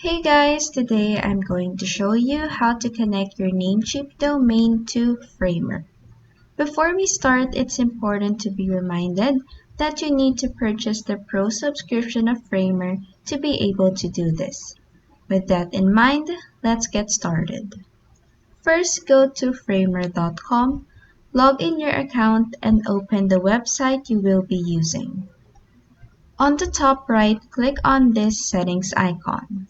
Hey guys, today I'm going to show you how to connect your Namecheap domain to Framer. Before we start, it's important to be reminded that you need to purchase the Pro subscription of Framer to be able to do this. With that in mind, let's get started. First, go to framer.com, log in your account, and open the website you will be using. On the top right, click on this settings icon.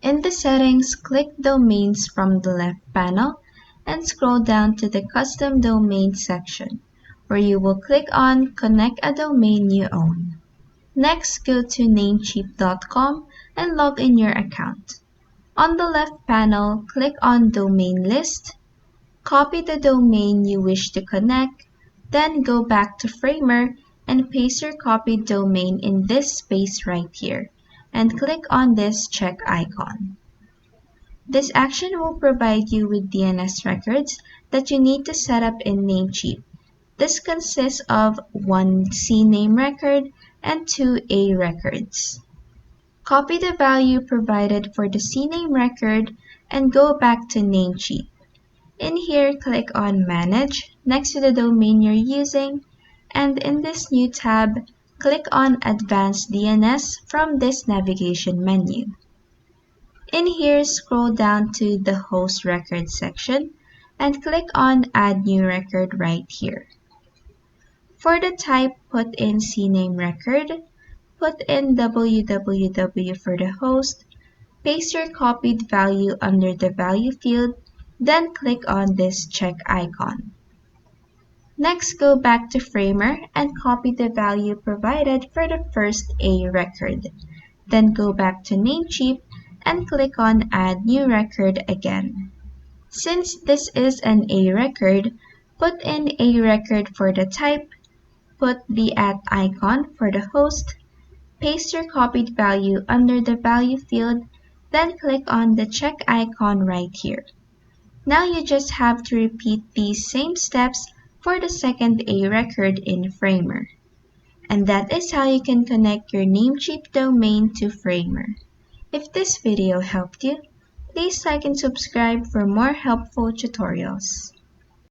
In the settings, click Domains from the left panel and scroll down to the Custom Domain section, where you will click on Connect a domain you own. Next, go to Namecheap.com and log in your account. On the left panel, click on Domain List, copy the domain you wish to connect, then go back to Framer and paste your copied domain in this space right here, and click on this check icon. This action will provide you with DNS records that you need to set up in Namecheap. This consists of 1 CNAME record and 2 A records. Copy the value provided for the CNAME record and go back to Namecheap. In here, click on Manage next to the domain you're using, and in this new tab, click on Advanced DNS from this navigation menu. In here, scroll down to the Host Record section and click on Add New Record right here. For the type, put in CNAME record, put in www for the host, paste your copied value under the value field, then click on this check icon. Next, go back to Framer and copy the value provided for the first A record. Then go back to Namecheap and click on Add New Record again. Since this is an A record, put in A record for the type, put the @icon for the host, paste your copied value under the value field, then click on the check icon right here. Now you just have to repeat these same steps for the second A record in Framer. And that is how you can connect your Namecheap domain to Framer. If this video helped you, please like and subscribe for more helpful tutorials.